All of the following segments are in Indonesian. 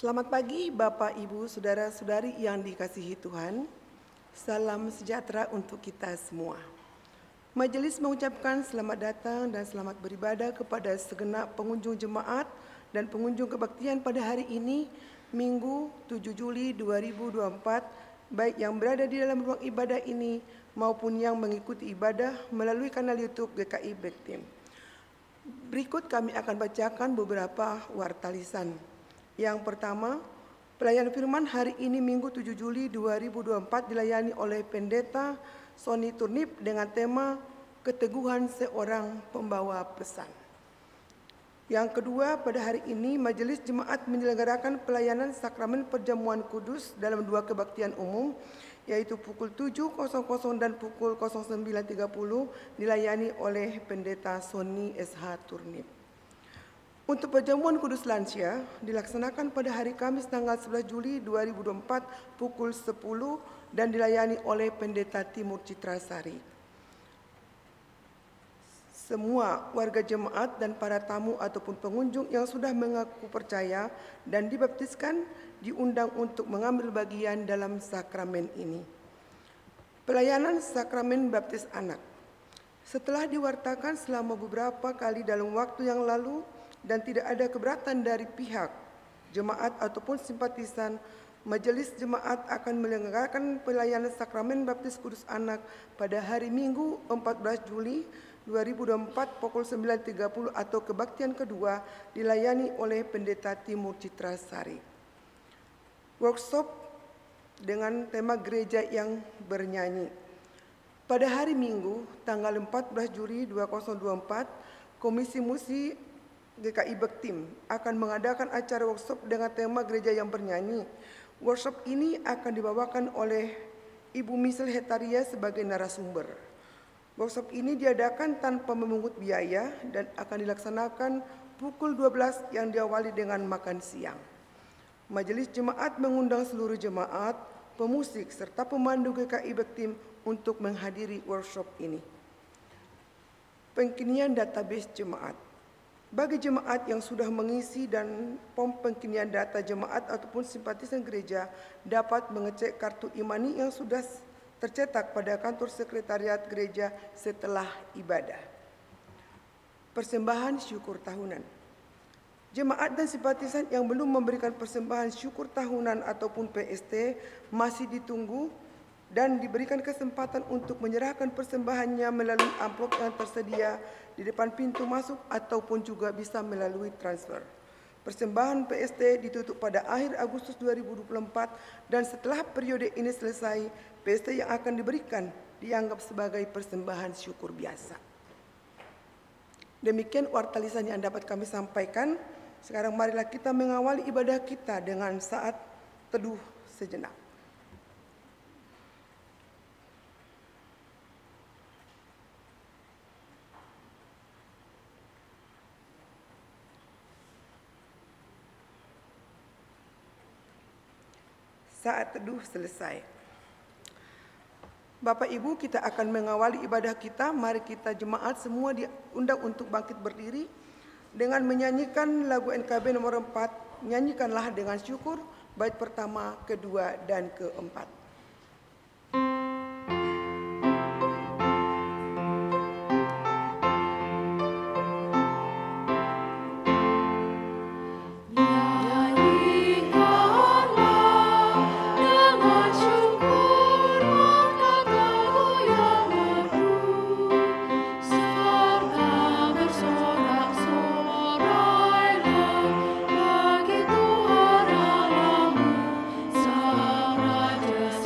Selamat pagi Bapak, Ibu, Saudara-saudari yang dikasihi Tuhan. Salam sejahtera untuk kita semua. Majelis mengucapkan selamat datang dan selamat beribadah kepada segenap pengunjung jemaat dan pengunjung kebaktian pada hari ini, Minggu 7 Juli 2024, baik yang berada di dalam ruang ibadah ini maupun yang mengikuti ibadah melalui kanal YouTube GKI Bektim. Berikut kami akan bacakan beberapa warta lisan. Yang pertama, pelayanan firman hari ini Minggu 7 Juli 2024 dilayani oleh Pendeta Sony Turnip dengan tema Keteguhan Seorang Pembawa Pesan. Yang kedua, pada hari ini Majelis Jemaat menyelenggarakan pelayanan Sakramen Perjamuan Kudus dalam dua kebaktian umum, yaitu pukul 7.00 dan pukul 09.30 dilayani oleh Pendeta Sony SH Turnip. Untuk perjamuan kudus lansia dilaksanakan pada hari Kamis tanggal 11 Juli 2024 pukul 10 dan dilayani oleh Pendeta Timur Citrasari. Semua warga jemaat dan para tamu ataupun pengunjung yang sudah mengaku percaya dan dibaptiskan diundang untuk mengambil bagian dalam sakramen ini. Pelayanan sakramen baptis anak. Setelah diwartakan selama beberapa kali dalam waktu yang lalu, dan tidak ada keberatan dari pihak jemaat ataupun simpatisan, Majelis Jemaat akan menyelenggarakan pelayanan sakramen baptis kudus anak pada hari Minggu 14 Juli 2024 pukul 9.30 atau kebaktian kedua dilayani oleh Pendeta Timur Citrasari. Workshop dengan tema gereja yang bernyanyi. Pada hari Minggu tanggal 14 Juli 2024, Komisi Musik GKI Bektim akan mengadakan acara workshop dengan tema gereja yang bernyanyi. Workshop ini akan dibawakan oleh Ibu Misel Hetaria sebagai narasumber. Workshop ini diadakan tanpa memungut biaya dan akan dilaksanakan pukul 12 yang diawali dengan makan siang. Majelis Jemaat mengundang seluruh jemaat, pemusik, serta pemandu GKI Bektim untuk menghadiri workshop ini. Pengkinian database jemaat. Bagi jemaat yang sudah mengisi dan pom pengkinian data jemaat ataupun simpatisan gereja dapat mengecek kartu imani yang sudah tercetak pada kantor sekretariat gereja setelah ibadah. Persembahan syukur tahunan. Jemaat dan simpatisan yang belum memberikan persembahan syukur tahunan ataupun PST masih ditunggu dan diberikan kesempatan untuk menyerahkan persembahannya melalui amplop yang tersedia di depan pintu masuk ataupun juga bisa melalui transfer. Persembahan PST ditutup pada akhir Agustus 2024 dan setelah periode ini selesai, PST yang akan diberikan dianggap sebagai persembahan syukur biasa. Demikian warta lisan yang dapat kami sampaikan. Sekarang marilah kita mengawali ibadah kita dengan saat teduh sejenak. Saat teduh selesai. Bapak Ibu, kita akan mengawali ibadah kita. Mari kita jemaat semua diundang untuk bangkit berdiri dengan menyanyikan lagu NKB nomor 4, Nyanyikanlah dengan Syukur, bait pertama, kedua, dan keempat. Sang Raja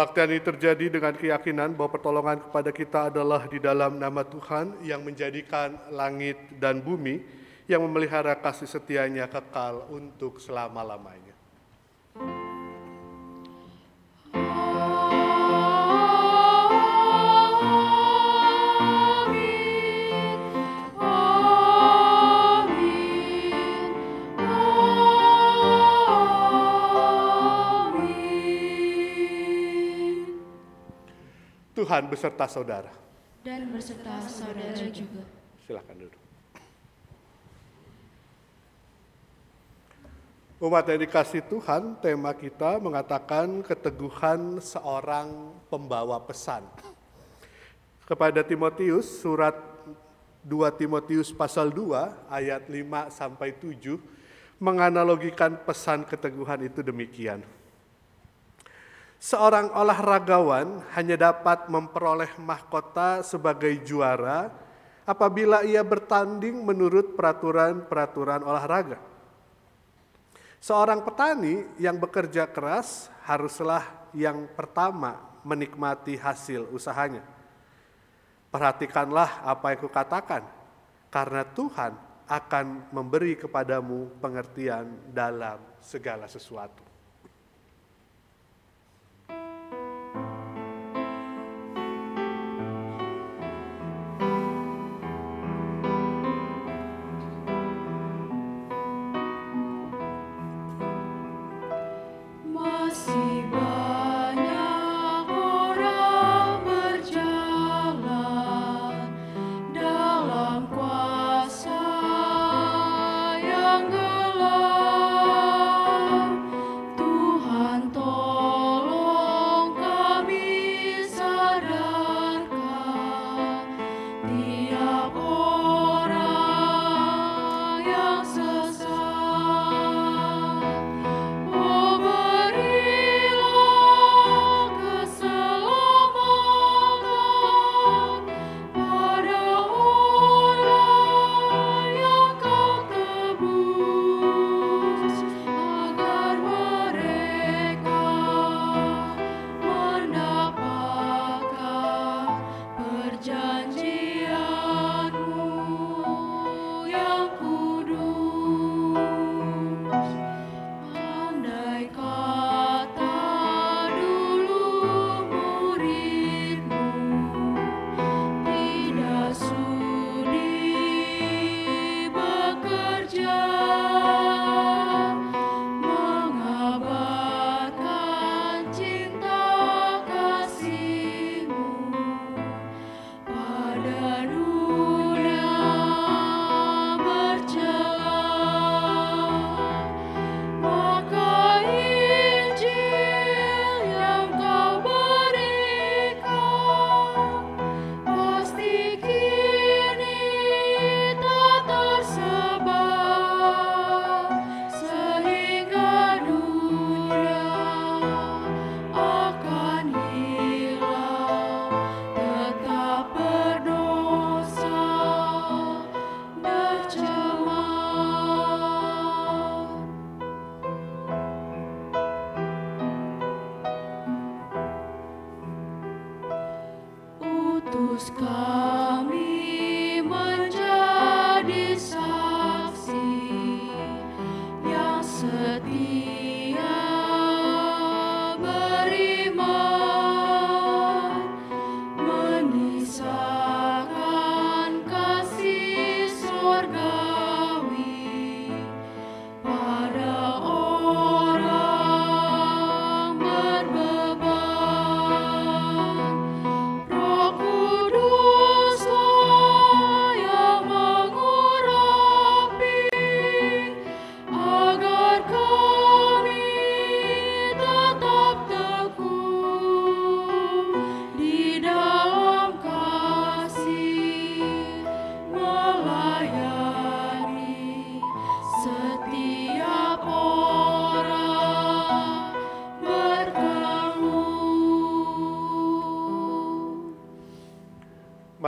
Kebaktian ini terjadi dengan keyakinan bahwa pertolongan kepada kita adalah di dalam nama Tuhan yang menjadikan langit dan bumi, yang memelihara kasih setianya kekal untuk selama-lamanya. Tuhan beserta saudara. Dan beserta saudara juga. Silakan duduk. Umat yang dikasihi Tuhan, tema kita mengatakan keteguhan seorang pembawa pesan. Kepada Timotius, surat 2 Timotius pasal 2 ayat 5 sampai 7 menganalogikan pesan keteguhan itu demikian. Seorang olahragawan hanya dapat memperoleh mahkota sebagai juara apabila ia bertanding menurut peraturan-peraturan olahraga. Seorang petani yang bekerja keras haruslah yang pertama menikmati hasil usahanya. Perhatikanlah apa yang kukatakan, karena Tuhan akan memberi kepadamu pengertian dalam segala sesuatu.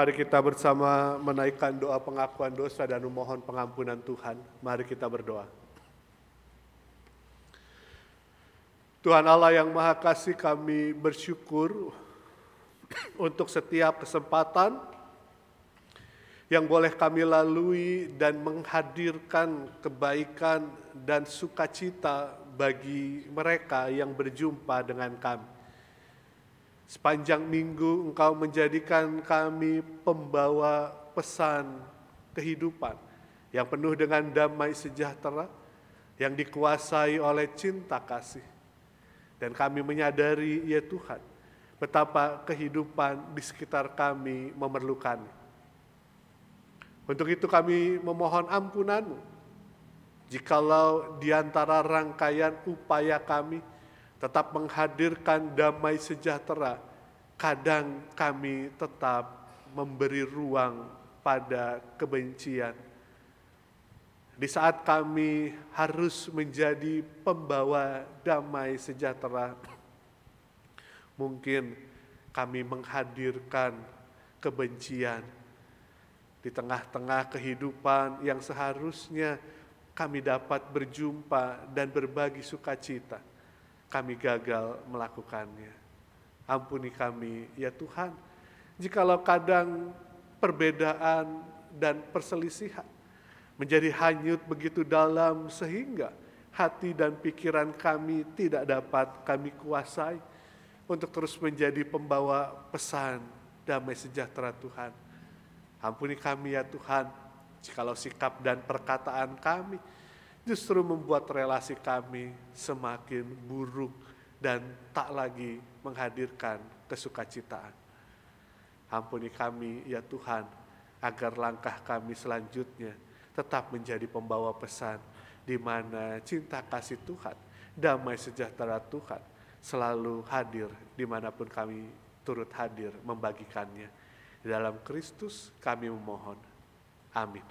Mari kita bersama menaikkan doa pengakuan dosa dan memohon pengampunan Tuhan. Mari kita berdoa. Tuhan Allah yang Maha Kasih, kami bersyukur untuk setiap kesempatan yang boleh kami lalui dan menghadirkan kebaikan dan sukacita bagi mereka yang berjumpa dengan kami. Sepanjang minggu Engkau menjadikan kami pembawa pesan kehidupan yang penuh dengan damai sejahtera, yang dikuasai oleh cinta kasih. Dan kami menyadari, ya Tuhan, betapa kehidupan di sekitar kami memerlukannya. Untuk itu kami memohon ampunan-Mu, jikalau di antara rangkaian upaya kami tetap menghadirkan damai sejahtera, kadang kami tetap memberi ruang pada kebencian. Di saat kami harus menjadi pembawa damai sejahtera, mungkin kami menghadirkan kebencian di tengah-tengah kehidupan yang seharusnya kami dapat berjumpa dan berbagi sukacita. Kami gagal melakukannya. Ampuni kami, ya Tuhan, jikalau kadang perbedaan dan perselisihan menjadi hanyut begitu dalam sehingga hati dan pikiran kami tidak dapat kami kuasai untuk terus menjadi pembawa pesan damai sejahtera Tuhan. Ampuni kami, ya Tuhan, jikalau sikap dan perkataan kami justru membuat relasi kami semakin buruk dan tak lagi menghadirkan kesukacitaan. Ampuni kami, ya Tuhan, agar langkah kami selanjutnya tetap menjadi pembawa pesan di mana cinta kasih Tuhan, damai sejahtera Tuhan selalu hadir dimanapun kami turut hadir membagikannya. Di dalam Kristus kami memohon. Amin.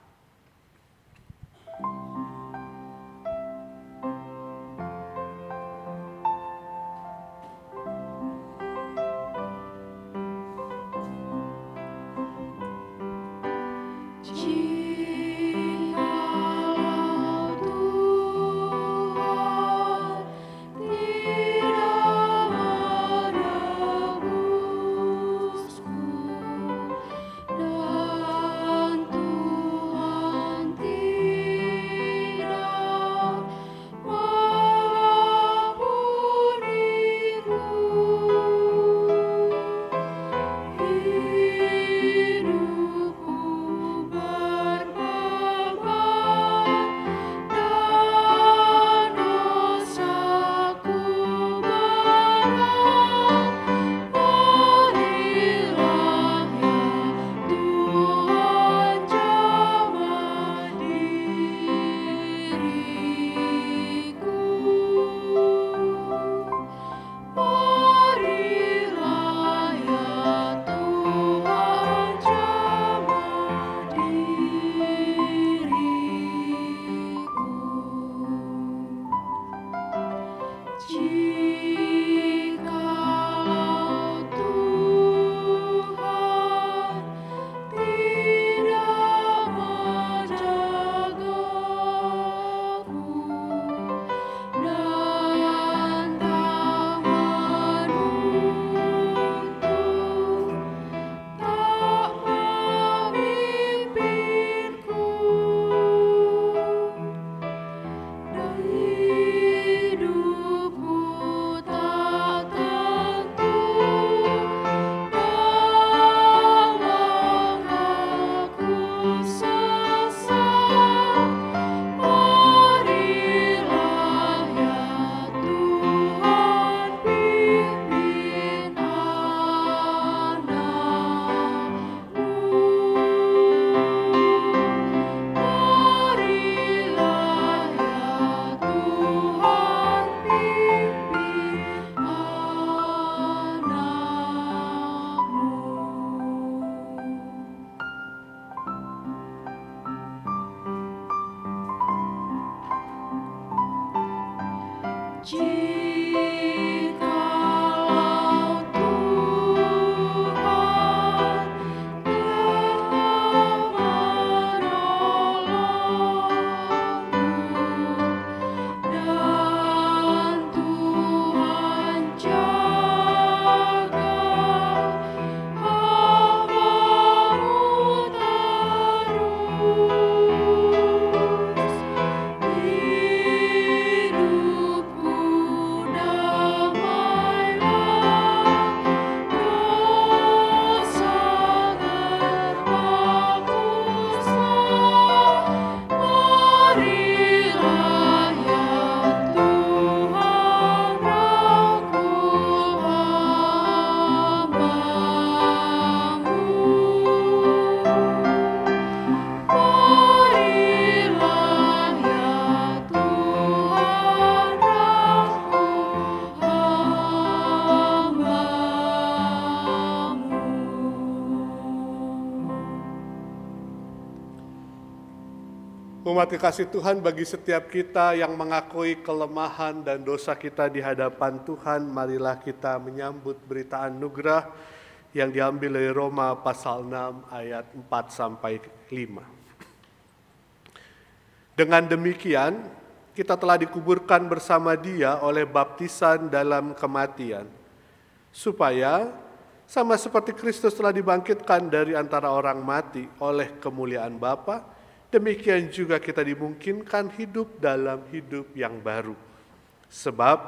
Dan Tuhan Umat kekasih Tuhan, bagi setiap kita yang mengakui kelemahan dan dosa kita di hadapan Tuhan, marilah kita menyambut berita anugerah yang diambil dari Roma pasal 6 ayat 4-5. Dengan demikian, kita telah dikuburkan bersama Dia oleh baptisan dalam kematian, supaya sama seperti Kristus telah dibangkitkan dari antara orang mati oleh kemuliaan Bapa, demikian juga kita dimungkinkan hidup dalam hidup yang baru. Sebab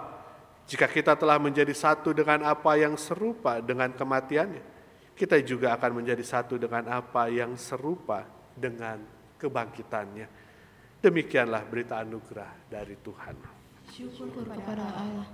jika kita telah menjadi satu dengan apa yang serupa dengan kematiannya, kita juga akan menjadi satu dengan apa yang serupa dengan kebangkitannya. Demikianlah berita anugerah dari Tuhan. Syukur kepada Allah.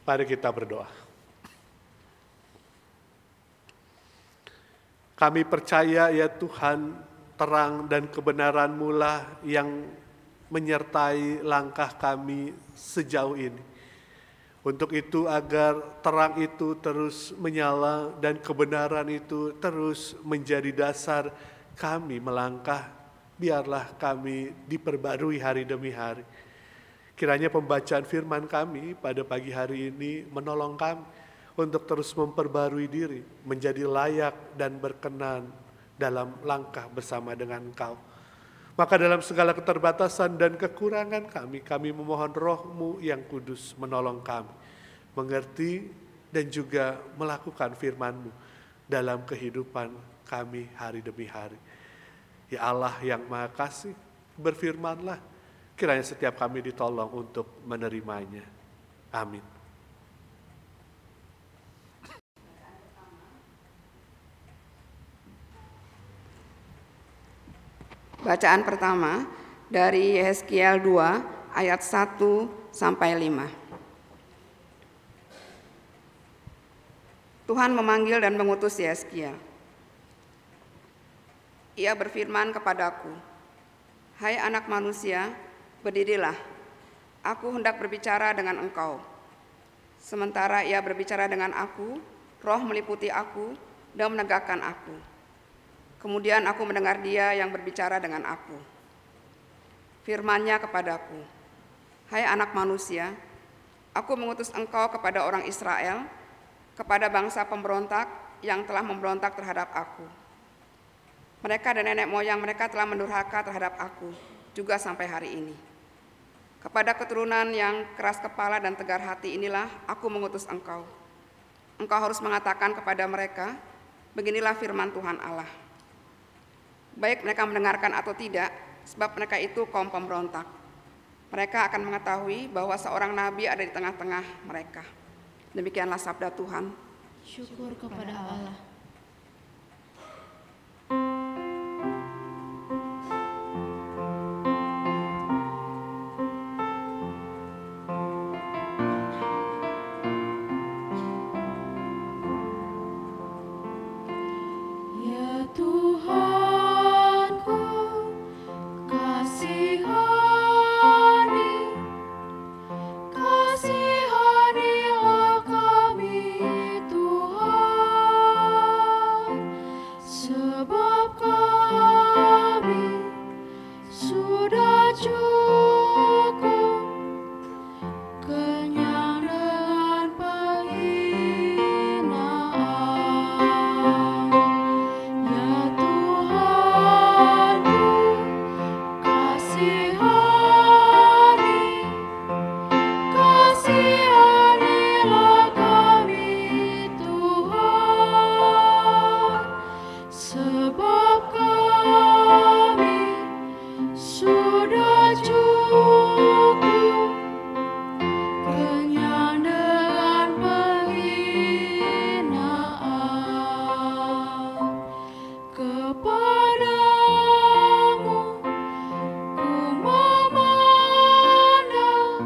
Mari kita berdoa. Kami percaya ya Tuhan, terang dan kebenaran-Mu lah yang menyertai langkah kami sejauh ini. Untuk itu agar terang itu terus menyala dan kebenaran itu terus menjadi dasar kami melangkah, biarlah kami diperbarui hari demi hari. Kiranya pembacaan firman kami pada pagi hari ini menolong kami untuk terus memperbarui diri, menjadi layak dan berkenan dalam langkah bersama dengan Engkau. Maka dalam segala keterbatasan dan kekurangan kami memohon Roh-Mu yang kudus menolong kami, mengerti dan juga melakukan firman-Mu dalam kehidupan kami hari demi hari. Ya Allah yang Maha Kasih, berfirman-Lah, kiranya setiap kami ditolong untuk menerimanya. Amin. Bacaan pertama dari Yehezkiel 2 ayat 1-5. Tuhan memanggil dan mengutus Yehezkiel. Ia berfirman kepadaku, "Hai anak manusia, berdirilah, aku hendak berbicara dengan engkau." Sementara ia berbicara dengan aku, Roh meliputi aku dan menegakkan aku. Kemudian aku mendengar Dia yang berbicara dengan aku. Firman-Nya kepadaku, "Hai anak manusia, aku mengutus engkau kepada orang Israel, kepada bangsa pemberontak yang telah memberontak terhadap aku. Mereka dan nenek moyang mereka telah mendurhaka terhadap aku, juga sampai hari ini. Kepada keturunan yang keras kepala dan tegar hati inilah aku mengutus engkau. Engkau harus mengatakan kepada mereka, beginilah firman Tuhan Allah. Baik mereka mendengarkan atau tidak, sebab mereka itu kaum pemberontak. Mereka akan mengetahui bahwa seorang nabi ada di tengah-tengah mereka." Demikianlah sabda Tuhan. Syukur kepada Allah. sebab kami sudah cukup kenyang dengan penghinaan. Ya Tuhanku, kasihanilah kami Tuhan, sebab kami sudah cukup kenyang dengan penghinaan. Kepadamu ku memandang,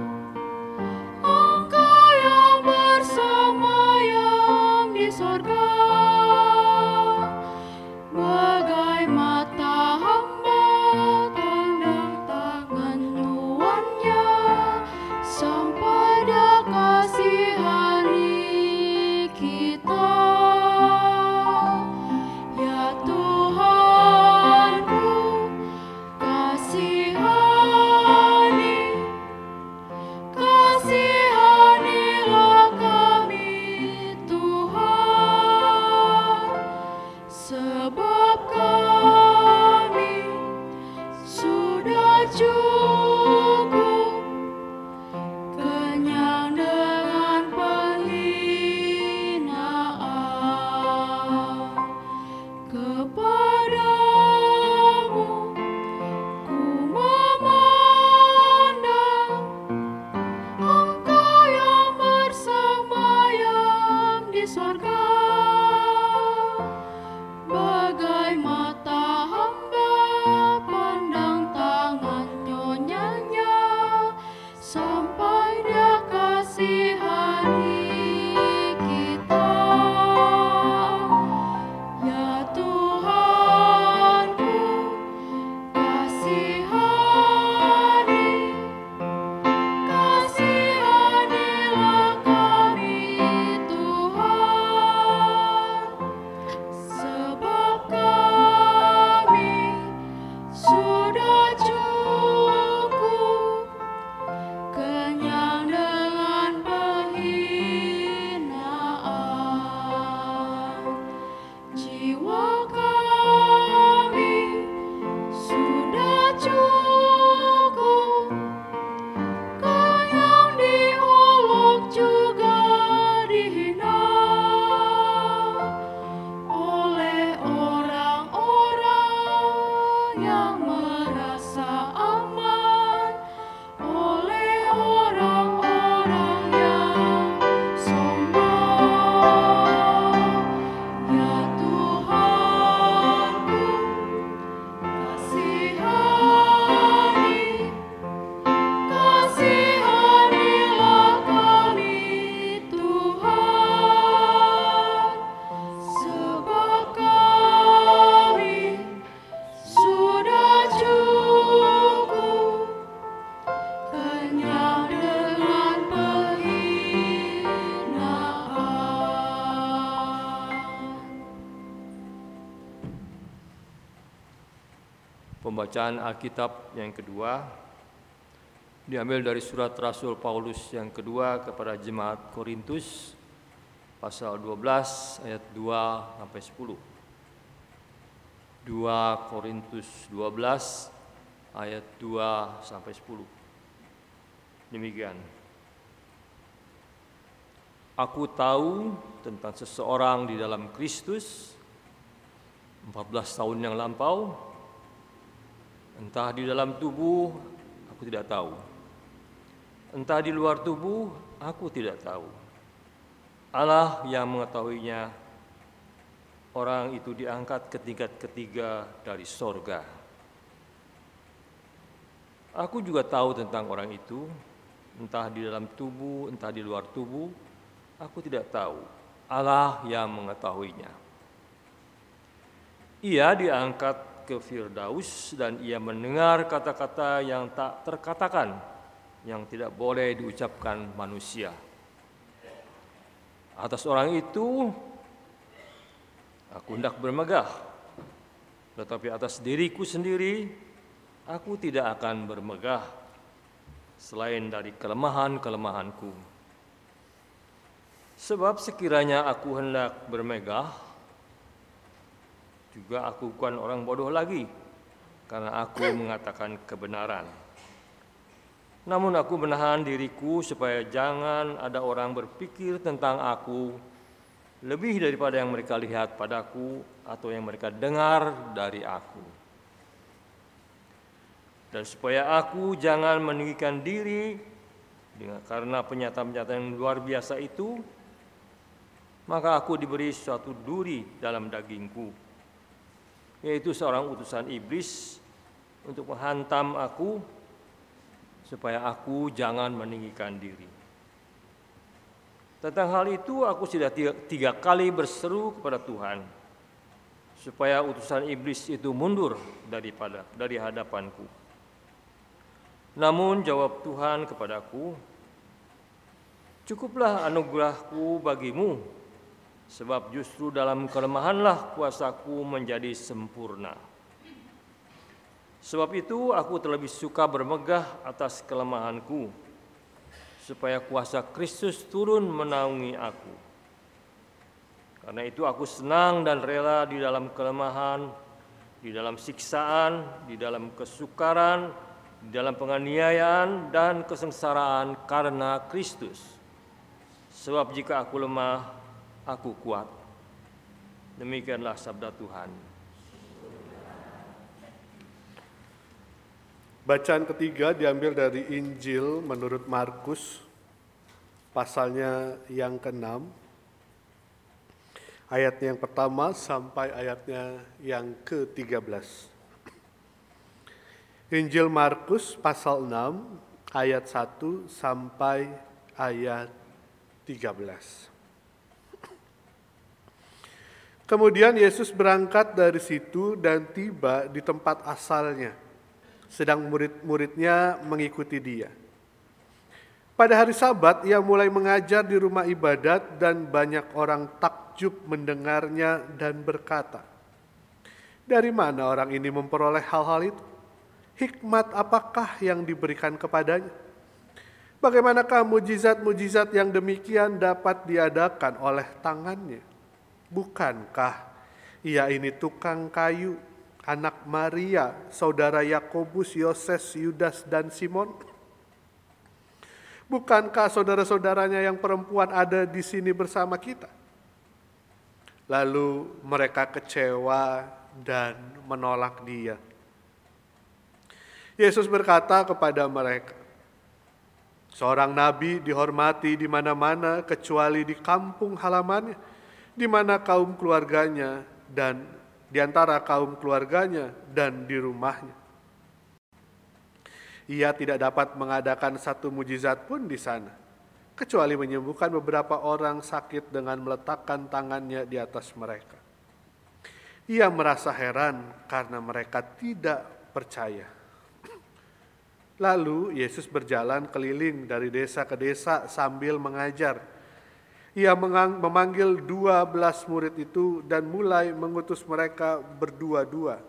Engkau yang bersemayam di sorga. Bagai mata hamba pandang tangan nyuannya, sampai dia kasihani kita. Ya Tuhanku, kasihanilah kami Tuhan, sebab kami sudah cukup kenyang dengan penghinaan. Kepadamu ku memandang, Engkau yang bersemayam di sorga. Bagai mata hamba pandang tangan nyonyanya, sampai dia kasihani kita. Ya Tuhanku, kasihanilah kami Tuhan, sebab kami sudah cukup kenyang dengan penghinaan. Jiwa kami sudah cukup kenyang diolok juga dihina oleh orang-orang yang merasa aman, oleh orang-orang yang sombong. Ya Tuhanku, kasihanilah kami Tuhan, sebab kami sudah cukup kenyang dengan penghinaan. Pembacaan Alkitab yang kedua diambil dari surat Rasul Paulus yang kedua kepada jemaat Korintus, pasal 12 ayat 2 sampai 10. 2 Korintus 12 ayat 2 sampai 10. Demikian. Aku tahu tentang seseorang di dalam Kristus 14 tahun yang lampau, entah di dalam tubuh aku tidak tahu, entah di luar tubuh aku tidak tahu. Allah yang mengetahuinya. Orang itu diangkat ke tingkat ketiga dari sorga. Aku juga tahu tentang orang itu, entah di dalam tubuh, entah di luar tubuh, aku tidak tahu. Allah yang mengetahuinya. Ia diangkat ke Firdaus dan ia mendengar kata-kata yang tak terkatakan, yang tidak boleh diucapkan manusia. Atas orang itu aku hendak bermegah, Tetapi atas diriku sendiri, aku tidak akan bermegah selain dari kelemahan-kelemahanku. Sebab sekiranya aku hendak bermegah, juga aku bukan orang bodoh lagi, karena aku mengatakan kebenaran. Namun aku menahan diriku supaya jangan ada orang berpikir tentang aku lebih daripada yang mereka lihat padaku atau yang mereka dengar dari aku. Dan supaya aku jangan meninggikan diri karena pernyataan-pernyataan yang luar biasa itu, maka aku diberi suatu duri dalam dagingku, yaitu seorang utusan iblis untuk menghantam aku, supaya aku jangan meninggikan diri. Tentang hal itu aku sudah tiga kali berseru kepada Tuhan, supaya utusan iblis itu mundur dari hadapanku. Namun jawab Tuhan kepadaku, cukuplah anugerahku bagimu, sebab justru dalam kelemahanlah kuasaku menjadi sempurna. Sebab itu aku terlebih suka bermegah atas kelemahanku, supaya kuasa Kristus turun menaungi aku. Karena itu aku senang dan rela di dalam kelemahan, di dalam siksaan, di dalam kesukaran, di dalam penganiayaan dan kesengsaraan karena Kristus. Sebab jika aku lemah, aku kuat. Demikianlah sabda Tuhan. Bacaan ketiga diambil dari Injil menurut Markus, pasalnya yang ke-6, ayatnya yang pertama sampai ayatnya yang ke-13. Injil Markus pasal 6, ayat 1 sampai ayat 13. Kemudian Yesus berangkat dari situ dan tiba di tempat asalnya, sedang murid-muridnya mengikuti dia. Pada hari Sabat ia mulai mengajar di rumah ibadat dan banyak orang takjub mendengarnya dan berkata, "Dari mana orang ini memperoleh hal-hal itu? Hikmat apakah yang diberikan kepadanya? Bagaimanakah mujizat-mujizat yang demikian dapat diadakan oleh tangannya? Bukankah ia ini tukang kayu, anak Maria, saudara Yakobus, Yoses, Yudas, dan Simon? Bukankah saudara-saudaranya yang perempuan ada di sini bersama kita?" Lalu mereka kecewa dan menolak dia. Yesus berkata kepada mereka, "Seorang nabi dihormati di mana-mana kecuali di kampung halamannya, di mana kaum keluarganya dan di antara kaum keluarganya dan di rumahnya. Ia tidak dapat mengadakan satu mujizat pun di sana, kecuali menyembuhkan beberapa orang sakit dengan meletakkan tangannya di atas mereka. Ia merasa heran karena mereka tidak percaya. Lalu Yesus berjalan keliling dari desa ke desa sambil mengajar. Ia memanggil 12 murid itu dan mulai mengutus mereka berdua-dua.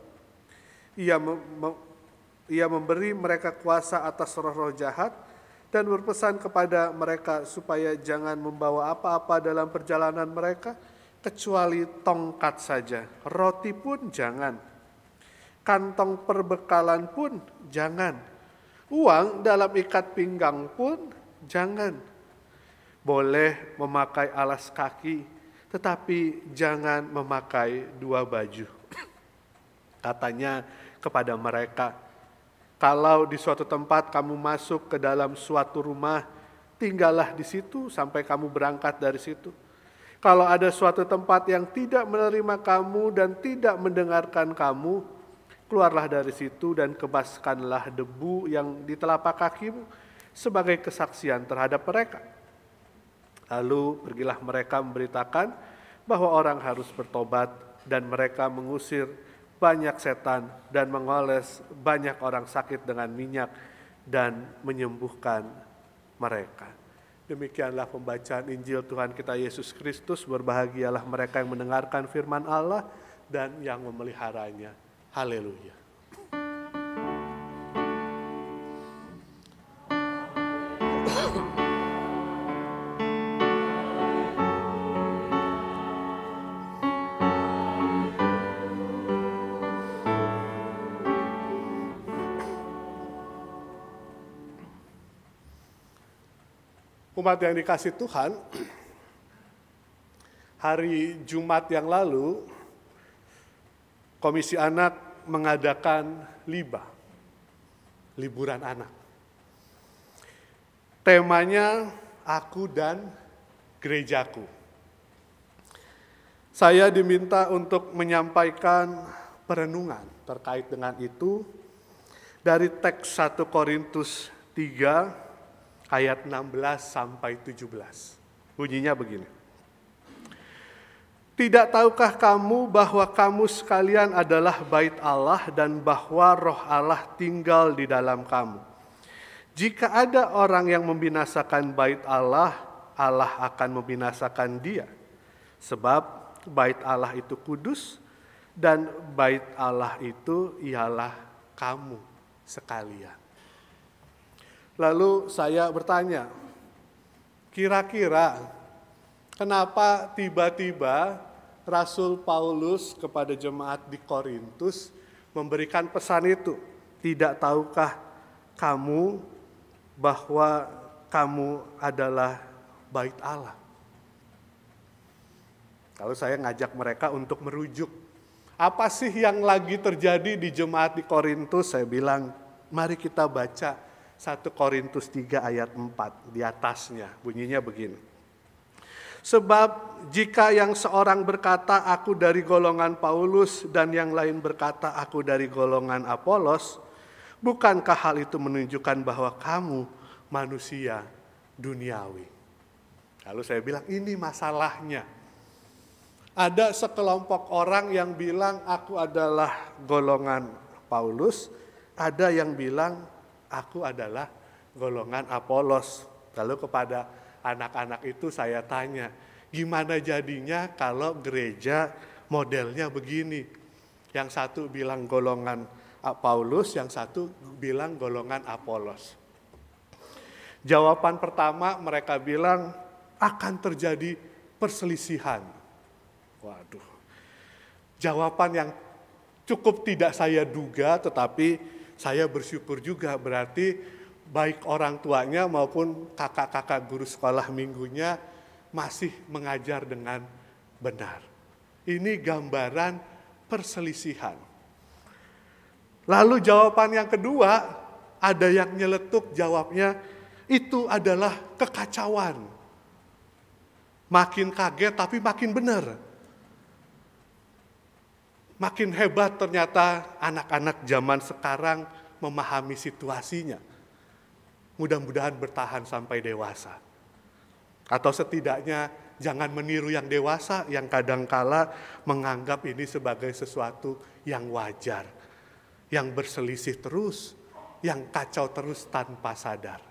Ia memberi mereka kuasa atas roh-roh jahat dan berpesan kepada mereka supaya jangan membawa apa-apa dalam perjalanan mereka kecuali tongkat saja, roti pun jangan, kantong perbekalan pun jangan, uang dalam ikat pinggang pun jangan. Boleh memakai alas kaki, tetapi jangan memakai 2 baju. Katanya kepada mereka, "Kalau di suatu tempat kamu masuk ke dalam suatu rumah, tinggallah di situ sampai kamu berangkat dari situ. Kalau ada suatu tempat yang tidak menerima kamu dan tidak mendengarkan kamu, keluarlah dari situ dan kebaskanlah debu yang di telapak kakimu sebagai kesaksian terhadap mereka." Lalu pergilah mereka memberitakan bahwa orang harus bertobat, dan mereka mengusir banyak setan dan mengoles banyak orang sakit dengan minyak dan menyembuhkan mereka. Demikianlah pembacaan Injil Tuhan kita Yesus Kristus. Berbahagialah mereka yang mendengarkan firman Allah dan yang memeliharanya. Haleluya. Umat yang dikasih Tuhan, hari Jumat yang lalu, Komisi Anak mengadakan liburan anak. Temanya, Aku dan Gerejaku. Saya diminta untuk menyampaikan perenungan terkait dengan itu dari teks 1 Korintus 3, ayat 16 sampai 17. Bunyinya begini. Tidak tahukah kamu bahwa kamu sekalian adalah bait Allah dan bahwa roh Allah tinggal di dalam kamu? Jika ada orang yang membinasakan bait Allah, Allah akan membinasakan dia. Sebab bait Allah itu kudus dan bait Allah itu ialah kamu sekalian. Lalu saya bertanya, kira-kira kenapa tiba-tiba Rasul Paulus kepada jemaat di Korintus memberikan pesan itu? Tidak tahukah kamu bahwa kamu adalah bait Allah? Lalu saya ngajak mereka untuk merujuk. Apa sih yang lagi terjadi di jemaat di Korintus? Saya bilang, mari kita baca 1 Korintus 3 ayat 4 di atasnya, bunyinya begini. Sebab jika yang seorang berkata aku dari golongan Paulus dan yang lain berkata aku dari golongan Apolos, bukankah hal itu menunjukkan bahwa kamu manusia duniawi? Lalu saya bilang ini masalahnya. Ada sekelompok orang yang bilang aku adalah golongan Paulus, ada yang bilang aku adalah golongan Apolos. Lalu kepada anak-anak itu saya tanya, gimana jadinya kalau gereja modelnya begini? Yang satu bilang golongan Paulus, yang satu bilang golongan Apolos. Jawaban pertama mereka bilang akan terjadi perselisihan. Waduh, jawaban yang cukup tidak saya duga, tetapi saya bersyukur juga, berarti baik orang tuanya maupun kakak-kakak guru sekolah minggunya masih mengajar dengan benar. Ini gambaran perselisihan. Lalu jawaban yang kedua, ada yang nyeletuk jawabnya, itu adalah kekacauan. Makin kaget tapi makin benar. Makin hebat ternyata anak-anak zaman sekarang memahami situasinya. Mudah-mudahan bertahan sampai dewasa. Atau setidaknya jangan meniru yang dewasa yang kadangkala menganggap ini sebagai sesuatu yang wajar. Yang berselisih terus, yang kacau terus tanpa sadar.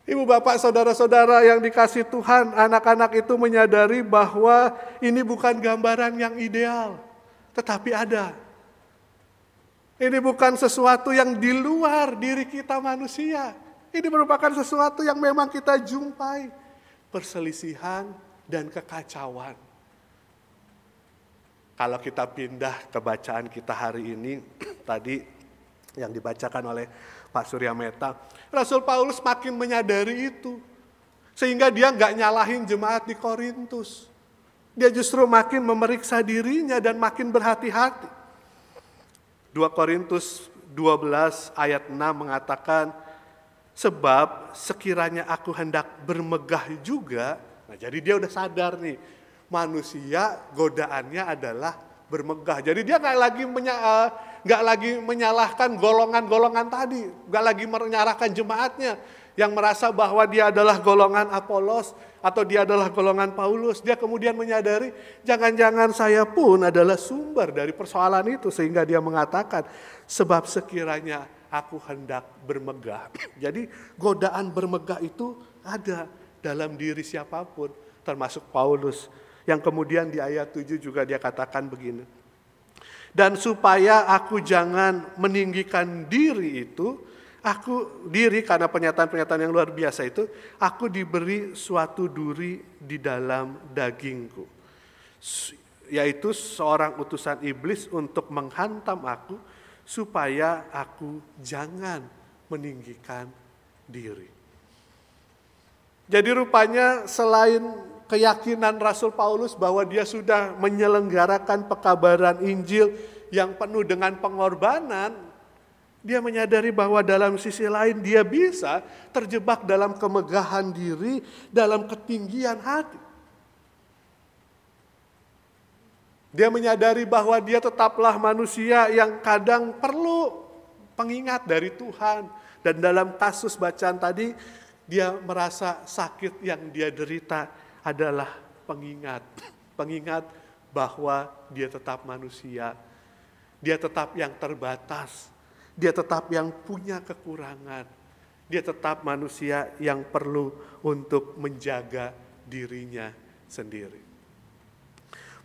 Ibu bapak saudara-saudara yang dikasih Tuhan, anak-anak itu menyadari bahwa ini bukan gambaran yang ideal. Tetapi ada. Ini bukan sesuatu yang di luar diri kita manusia. Ini merupakan sesuatu yang memang kita jumpai. Perselisihan dan kekacauan. Kalau kita pindah ke bacaan kita hari ini, tadi yang dibacakan oleh Pak Surya Meta, Rasul Paulus makin menyadari itu. Sehingga dia nggak nyalahin jemaat di Korintus. Dia justru makin memeriksa dirinya dan makin berhati-hati. 2 Korintus 12 ayat 6 mengatakan, sebab sekiranya aku hendak bermegah juga, nah jadi dia udah sadar nih, manusia godaannya adalah bermegah. Jadi dia nggak lagi menyalahkan golongan-golongan tadi, nggak lagi menyalahkan jemaatnya yang merasa bahwa dia adalah golongan Apolos atau dia adalah golongan Paulus. Dia kemudian menyadari jangan-jangan saya pun adalah sumber dari persoalan itu, sehingga dia mengatakan sebab sekiranya aku hendak bermegah. Jadi godaan bermegah itu ada dalam diri siapapun, termasuk Paulus. Yang kemudian di ayat 7 juga dia katakan begini. Dan supaya aku jangan meninggikan diri itu, karena pernyataan-pernyataan yang luar biasa itu, aku diberi suatu duri di dalam dagingku. Yaitu seorang utusan iblis untuk menghantam aku, supaya aku jangan meninggikan diri. Jadi rupanya selain keyakinan Rasul Paulus bahwa dia sudah menyelenggarakan pekabaran Injil yang penuh dengan pengorbanan, dia menyadari bahwa dalam sisi lain dia bisa terjebak dalam kemegahan diri, dalam ketinggian hati. Dia menyadari bahwa dia tetaplah manusia yang kadang perlu pengingat dari Tuhan. Dan dalam kasus bacaan tadi, dia merasa sakit yang dia derita adalah pengingat. Pengingat bahwa dia tetap manusia. Dia tetap yang terbatas. Dia tetap yang punya kekurangan. Dia tetap manusia yang perlu untuk menjaga dirinya sendiri.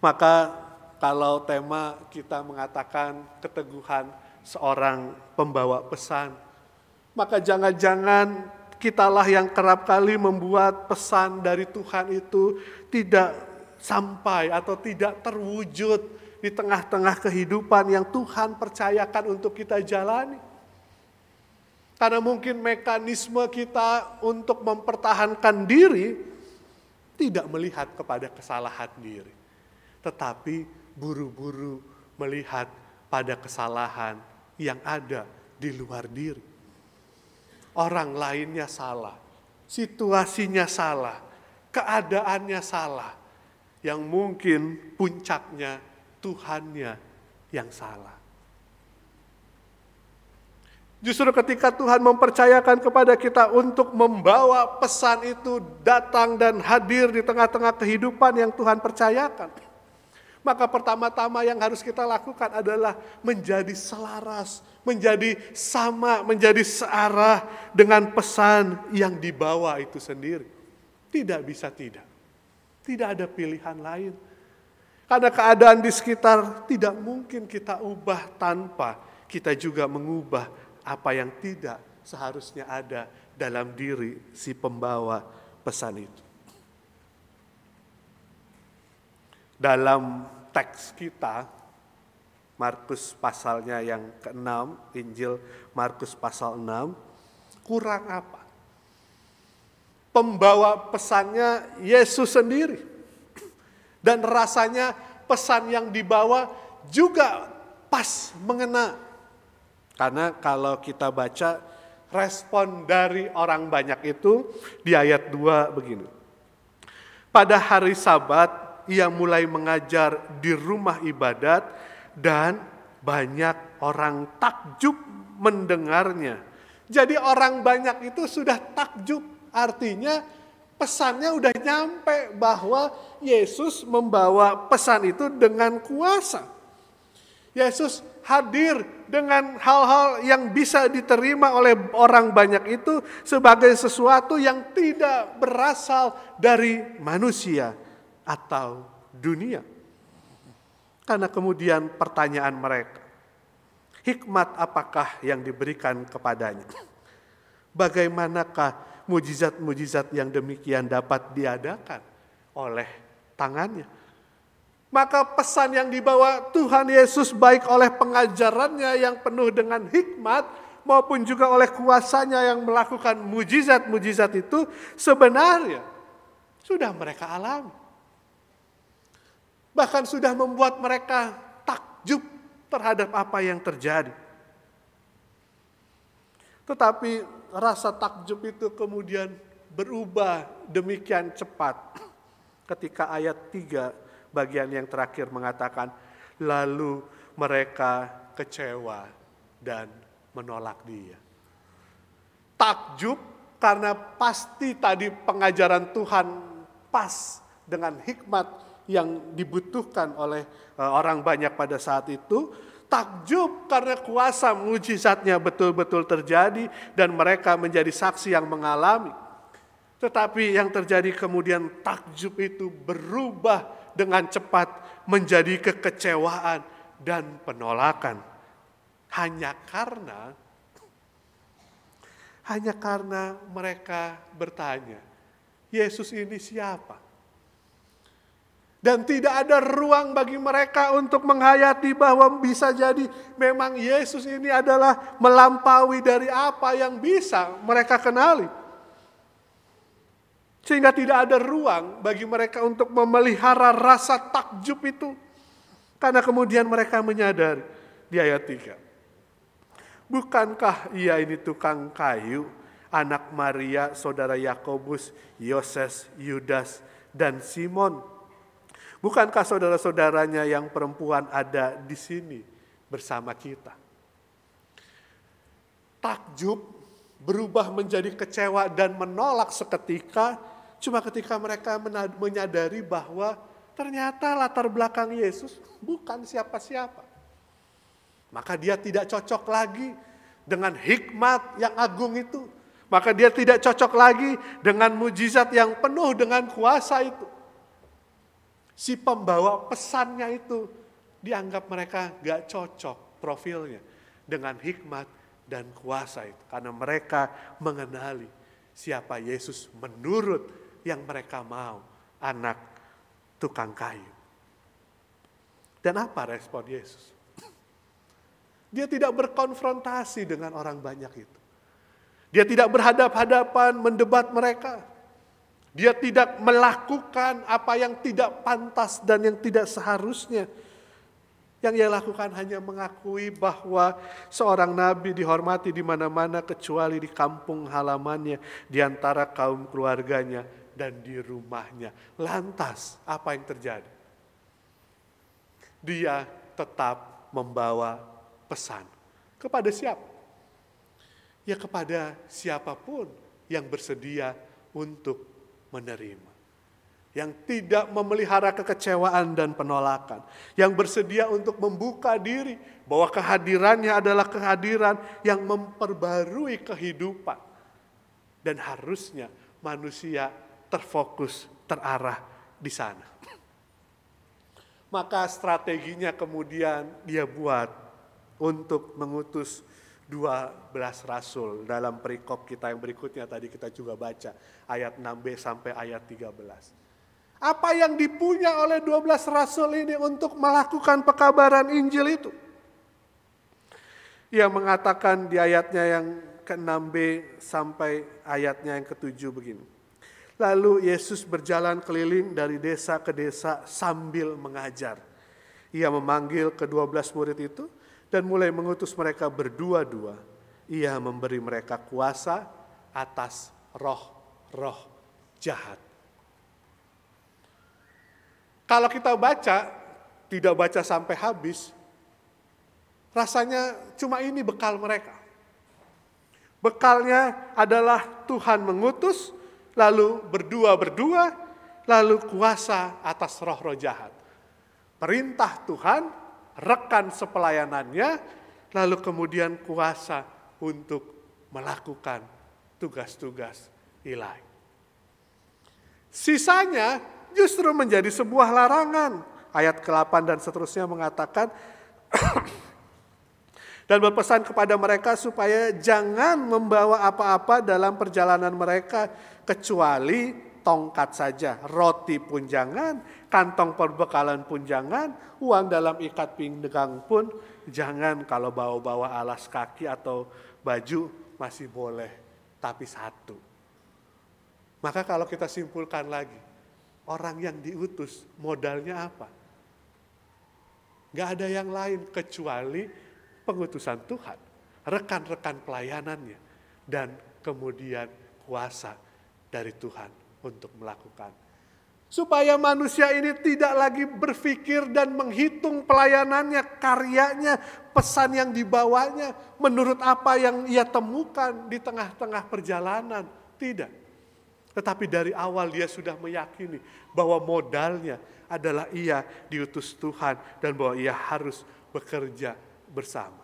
Maka kalau tema kita mengatakan keteguhan seorang pembawa pesan, maka jangan-jangan kitalah yang kerap kali membuat pesan dari Tuhan itu tidak sampai atau tidak terwujud di tengah-tengah kehidupan yang Tuhan percayakan untuk kita jalani. Karena mungkin mekanisme kita untuk mempertahankan diri tidak melihat kepada kesalahan diri, tetapi buru-buru melihat pada kesalahan yang ada di luar diri. Orang lainnya salah, situasinya salah, keadaannya salah, yang mungkin puncaknya Tuhannya yang salah. Justru ketika Tuhan mempercayakan kepada kita untuk membawa pesan itu datang dan hadir di tengah-tengah kehidupan yang Tuhan percayakan, maka pertama-tama yang harus kita lakukan adalah menjadi selaras, menjadi sama, menjadi searah dengan pesan yang dibawa itu sendiri. Tidak bisa tidak. Tidak ada pilihan lain. Karena keadaan di sekitar tidak mungkin kita ubah tanpa kita juga mengubah apa yang tidak seharusnya ada dalam diri si pembawa pesan itu. Dalam teks kita, Markus pasalnya yang ke-6, Injil Markus pasal 6, kurang apa? Pembawa pesannya Yesus sendiri. Dan rasanya pesan yang dibawa juga pas mengena. Karena kalau kita baca respon dari orang banyak itu di ayat 2 begini. Pada hari Sabat, ia mulai mengajar di rumah ibadat dan banyak orang takjub mendengarnya. Jadi orang banyak itu sudah takjub, artinya pesannya udah nyampe bahwa Yesus membawa pesan itu dengan kuasa. Yesus hadir dengan hal-hal yang bisa diterima oleh orang banyak itu sebagai sesuatu yang tidak berasal dari manusia atau dunia. Karena kemudian pertanyaan mereka, hikmat apakah yang diberikan kepadanya? Bagaimanakah mujizat-mujizat yang demikian dapat diadakan oleh tangannya? Maka pesan yang dibawa Tuhan Yesus baik oleh pengajarannya yang penuh dengan hikmat maupun juga oleh kuasanya yang melakukan mujizat-mujizat itu sebenarnya sudah mereka alami. Bahkan sudah membuat mereka takjub terhadap apa yang terjadi. Tetapi rasa takjub itu kemudian berubah demikian cepat. Ketika ayat 3 bagian yang terakhir mengatakan, lalu mereka kecewa dan menolak dia. Takjub karena pasti tadi pengajaran Tuhan pas dengan hikmat yang dibutuhkan oleh orang banyak pada saat itu. Takjub karena kuasa mujizatnya betul-betul terjadi dan mereka menjadi saksi yang mengalami. Tetapi yang terjadi kemudian takjub itu berubah dengan cepat menjadi kekecewaan dan penolakan. Hanya karena mereka bertanya, Yesus ini siapa? Dan tidak ada ruang bagi mereka untuk menghayati bahwa bisa jadi memang Yesus ini adalah melampaui dari apa yang bisa mereka kenali. Sehingga tidak ada ruang bagi mereka untuk memelihara rasa takjub itu. Karena kemudian mereka menyadari di ayat 3. Bukankah ia ini tukang kayu, anak Maria, saudara Yakobus, Yoses, Yudas, dan Simon? Bukankah saudara-saudaranya yang perempuan ada di sini bersama kita? Takjub berubah menjadi kecewa dan menolak seketika, cuma ketika mereka menyadari bahwa ternyata latar belakang Yesus bukan siapa-siapa. Maka dia tidak cocok lagi dengan hikmat yang agung itu. Maka dia tidak cocok lagi dengan mujizat yang penuh dengan kuasa itu. Si pembawa pesannya itu dianggap mereka gak cocok profilnya dengan hikmat dan kuasa itu. Karena mereka mengenali siapa Yesus menurut yang mereka mau, anak tukang kayu. Dan apa respon Yesus? Dia tidak berkonfrontasi dengan orang banyak itu. Dia tidak berhadap-hadapan mendebat mereka. Dia tidak melakukan apa yang tidak pantas dan yang tidak seharusnya. Yang ia lakukan hanya mengakui bahwa seorang nabi dihormati di mana-mana kecuali di kampung halamannya, di antara kaum keluarganya, dan di rumahnya. Lantas apa yang terjadi? Dia tetap membawa pesan. Kepada siapa? Ya kepada siapapun yang bersedia untuk menerima. Yang tidak memelihara kekecewaan dan penolakan. Yang bersedia untuk membuka diri bahwa kehadirannya adalah kehadiran yang memperbarui kehidupan. Dan harusnya manusia terfokus, terarah di sana. Maka strateginya kemudian dia buat untuk mengutus 12 rasul. Dalam perikop kita yang berikutnya tadi kita juga baca ayat 6b sampai ayat 13. Apa yang dipunya oleh 12 rasul ini untuk melakukan pekabaran Injil itu? Ia mengatakan di ayatnya yang ke-6b sampai ayatnya yang ke-7 begini. Lalu Yesus berjalan keliling dari desa ke desa sambil mengajar. Ia memanggil ke-12 murid itu dan mulai mengutus mereka berdua-dua. Ia memberi mereka kuasa atas roh-roh jahat. Kalau kita baca, tidak baca sampai habis, rasanya cuma ini bekal mereka. Bekalnya adalah Tuhan mengutus, lalu berdua-berdua, lalu kuasa atas roh-roh jahat. Perintah Tuhan, rekan sepelayanannya, lalu kemudian kuasa untuk melakukan tugas-tugas ilahi. Sisanya justru menjadi sebuah larangan. Ayat ke-8 dan seterusnya mengatakan, dan berpesan kepada mereka supaya jangan membawa apa-apa dalam perjalanan mereka kecuali tongkat saja, roti pun jangan, kantong perbekalan pun jangan, uang dalam ikat pinggang pun jangan. Kalau bawa-bawa alas kaki atau baju masih boleh, tapi satu. Maka kalau kita simpulkan lagi, orang yang diutus modalnya apa? Gak ada yang lain kecuali pengutusan Tuhan, rekan-rekan pelayanannya, dan kemudian kuasa dari Tuhan untuk melakukan. Supaya manusia ini tidak lagi berpikir dan menghitung pelayanannya, karyanya, pesan yang dibawanya, menurut apa yang ia temukan di tengah-tengah perjalanan. Tidak. Tetapi dari awal dia sudah meyakini bahwa modalnya adalah ia diutus Tuhan dan bahwa ia harus bekerja bersama.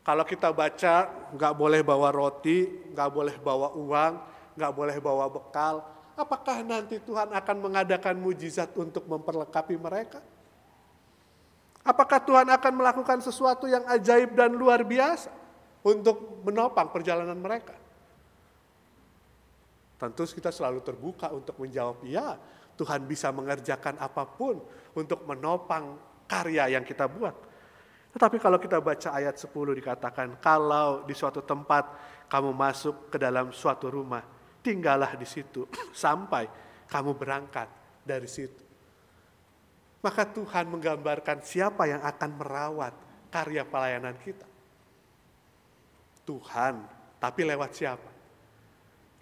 Kalau kita baca, nggak boleh bawa roti, nggak boleh bawa uang, nggak boleh bawa bekal. Apakah nanti Tuhan akan mengadakan mujizat untuk memperlengkapi mereka? Apakah Tuhan akan melakukan sesuatu yang ajaib dan luar biasa untuk menopang perjalanan mereka? Tentu kita selalu terbuka untuk menjawab, ya, Tuhan bisa mengerjakan apapun untuk menopang karya yang kita buat. Tetapi kalau kita baca ayat 10 dikatakan, kalau di suatu tempat kamu masuk ke dalam suatu rumah, tinggallah di situ sampai kamu berangkat dari situ. Maka Tuhan menggambarkan siapa yang akan merawat karya pelayanan kita. Tuhan, tapi lewat siapa?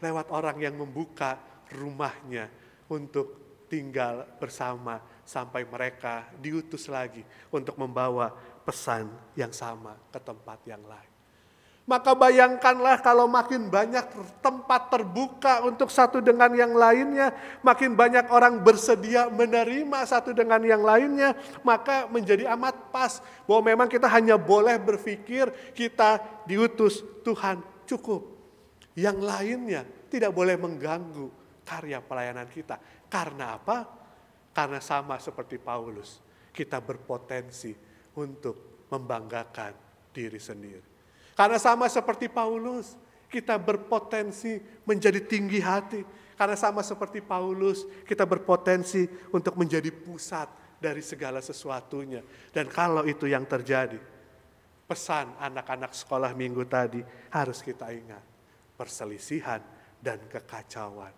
Lewat orang yang membuka rumahnya untuk tinggal bersama sampai mereka diutus lagi untuk membawa pesan yang sama ke tempat yang lain. Maka bayangkanlah kalau makin banyak tempat terbuka untuk satu dengan yang lainnya, makin banyak orang bersedia menerima satu dengan yang lainnya, maka menjadi amat pas bahwa memang kita hanya boleh berpikir kita diutus Tuhan cukup. Yang lainnya tidak boleh mengganggu karya pelayanan kita. Karena apa? Karena sama seperti Paulus, kita berpotensi untuk membanggakan diri sendiri. Karena sama seperti Paulus, kita berpotensi menjadi tinggi hati. Karena sama seperti Paulus, kita berpotensi untuk menjadi pusat dari segala sesuatunya. Dan kalau itu yang terjadi, pesan anak-anak sekolah minggu tadi harus kita ingat. Perselisihan dan kekacauan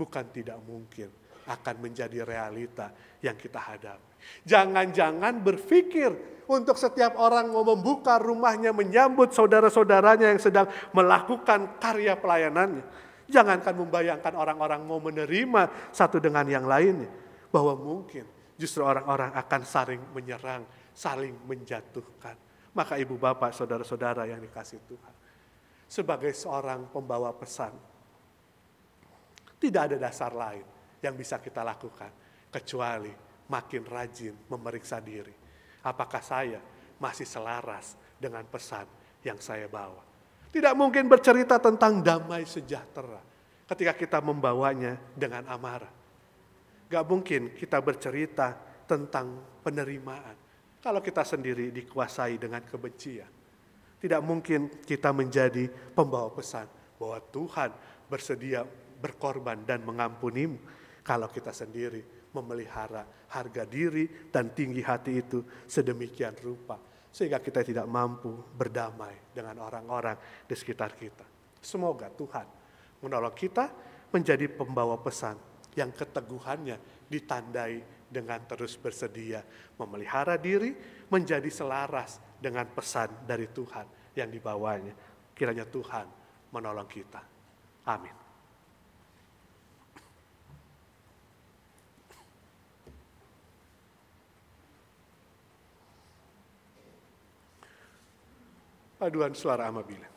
bukan tidak mungkin akan menjadi realita yang kita hadapi. Jangan-jangan berpikir untuk setiap orang mau membuka rumahnya menyambut saudara-saudaranya yang sedang melakukan karya pelayanannya. Jangankan membayangkan orang-orang mau menerima satu dengan yang lainnya. Bahwa mungkin justru orang-orang akan saling menyerang, saling menjatuhkan. Maka ibu bapak, saudara-saudara yang dikasihi Tuhan. Sebagai seorang pembawa pesan, tidak ada dasar lain yang bisa kita lakukan kecuali makin rajin memeriksa diri. Apakah saya masih selaras dengan pesan yang saya bawa? Tidak mungkin bercerita tentang damai sejahtera ketika kita membawanya dengan amarah. Gak mungkin kita bercerita tentang penerimaan kalau kita sendiri dikuasai dengan kebencian. Tidak mungkin kita menjadi pembawa pesan bahwa Tuhan bersedia berkorban dan mengampunimu kalau kita sendiri memelihara harga diri dan tinggi hati itu sedemikian rupa sehingga kita tidak mampu berdamai dengan orang-orang di sekitar kita. Semoga Tuhan menolong kita menjadi pembawa pesan yang keteguhannya ditandai dengan terus bersedia memelihara diri menjadi selaras dengan pesan dari Tuhan yang dibawanya. Kiranya Tuhan menolong kita. Amin. Paduan suara Amabile.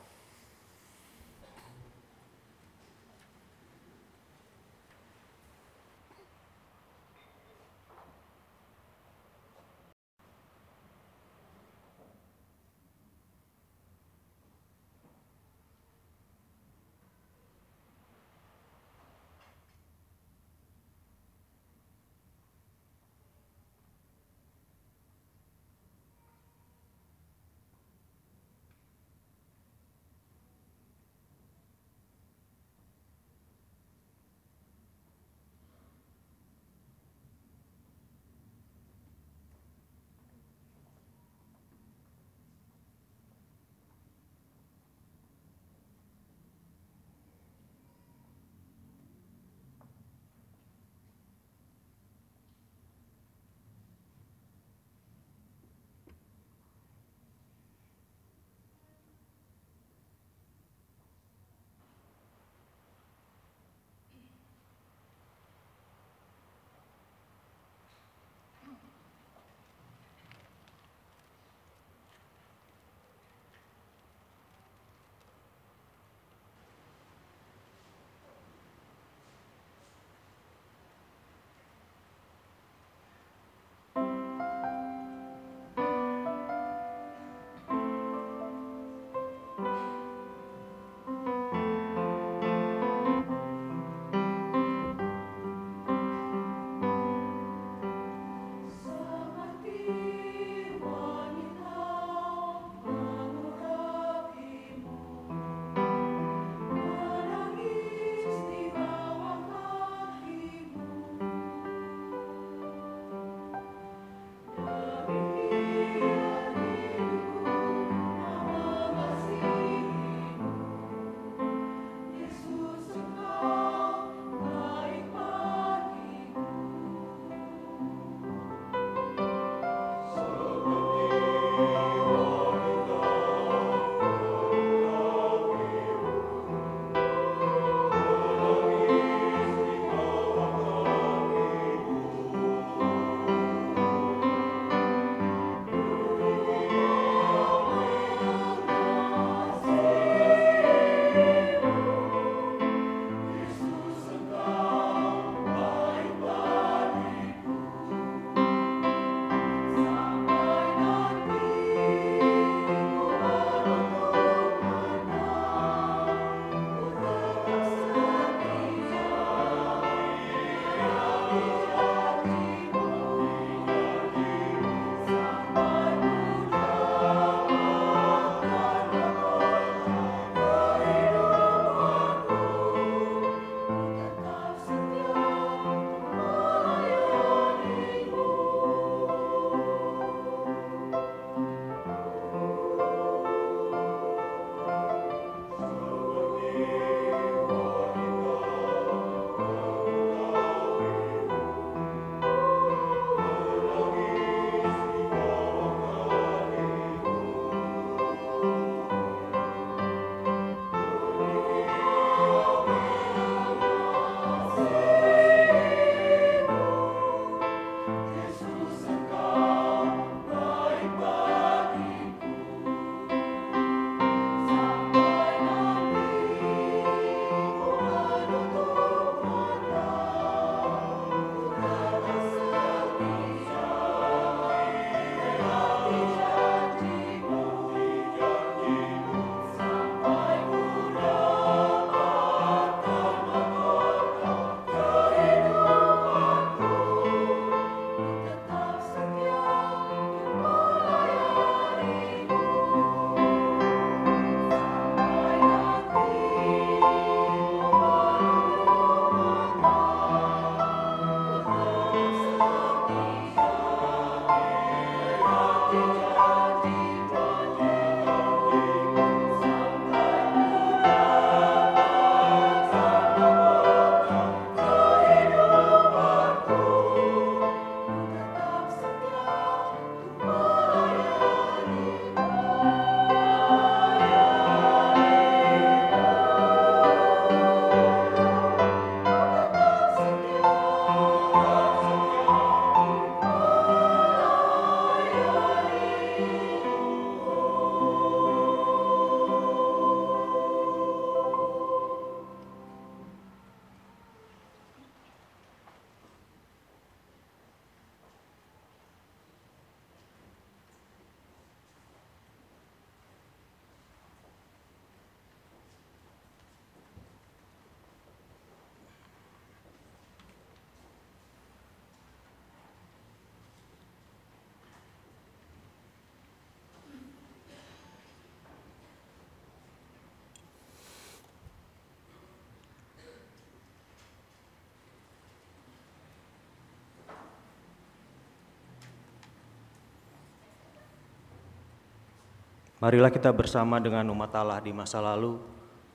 Marilah kita bersama dengan umat Allah di masa lalu,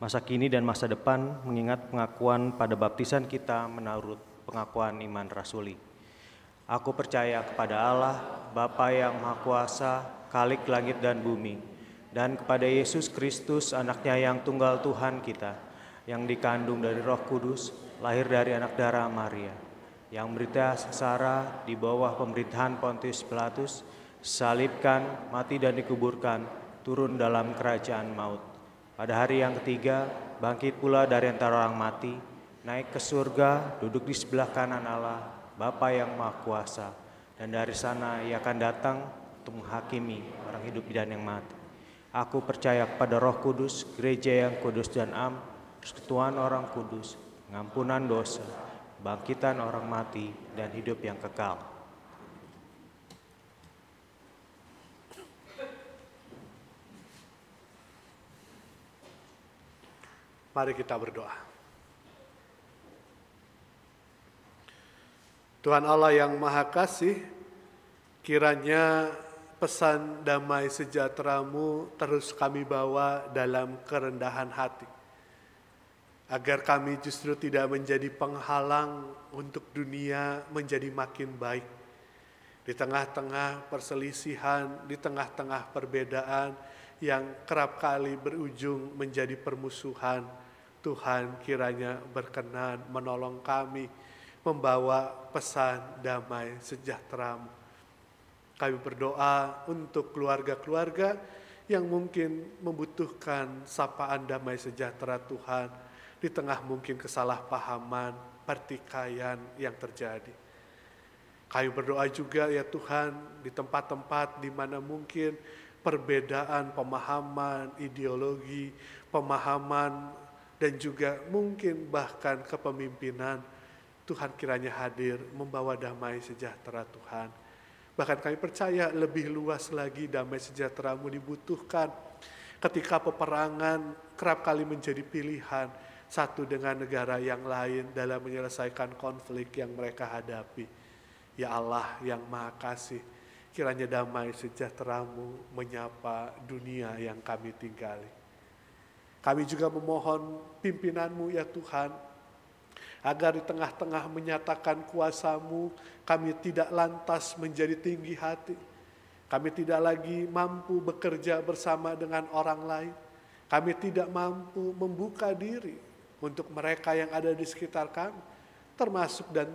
masa kini dan masa depan mengingat pengakuan pada baptisan kita menurut pengakuan iman rasuli. Aku percaya kepada Allah, Bapa yang Maha Kuasa, Khalik langit dan bumi, dan kepada Yesus Kristus, anaknya yang tunggal Tuhan kita, yang dikandung dari Roh Kudus, lahir dari anak darah Maria, yang menderita sengsara di bawah pemerintahan Pontius Pilatus, salibkan, mati dan dikuburkan, turun dalam kerajaan maut. Pada hari yang ketiga, bangkit pula dari antara orang mati, naik ke surga, duduk di sebelah kanan Allah, Bapa yang Maha Kuasa, dan dari sana Ia akan datang untuk menghakimi orang hidup dan yang mati. Aku percaya kepada Roh Kudus, gereja yang kudus dan am, persekutuan orang kudus, pengampunan dosa, bangkitan orang mati, dan hidup yang kekal. Mari kita berdoa. Tuhan Allah yang Maha Kasih, kiranya pesan damai sejahtera-Mu terus kami bawa dalam kerendahan hati, agar kami justru tidak menjadi penghalang untuk dunia menjadi makin baik. Di tengah-tengah perselisihan, di tengah-tengah perbedaan yang kerap kali berujung menjadi permusuhan, Tuhan kiranya berkenan menolong kami membawa pesan damai sejahtera-Mu. Kami berdoa untuk keluarga-keluarga yang mungkin membutuhkan sapaan damai sejahtera Tuhan di tengah mungkin kesalahpahaman, pertikaian yang terjadi. Kami berdoa juga ya Tuhan di tempat-tempat di mana mungkin perbedaan pemahaman, ideologi, pemahaman, dan juga mungkin bahkan kepemimpinan, Tuhan kiranya hadir membawa damai sejahtera Tuhan. Bahkan kami percaya lebih luas lagi damai sejahtera-Mu dibutuhkan ketika peperangan kerap kali menjadi pilihan satu dengan negara yang lain dalam menyelesaikan konflik yang mereka hadapi. Ya Allah yang Maha Kasih, kiranya damai sejahtera-Mu menyapa dunia yang kami tinggali. Kami juga memohon pimpinan-Mu ya Tuhan, agar di tengah-tengah menyatakan kuasa-Mu, kami tidak lantas menjadi tinggi hati. Kami tidak lagi mampu bekerja bersama dengan orang lain. Kami tidak mampu membuka diri untuk mereka yang ada di sekitar kami, termasuk dan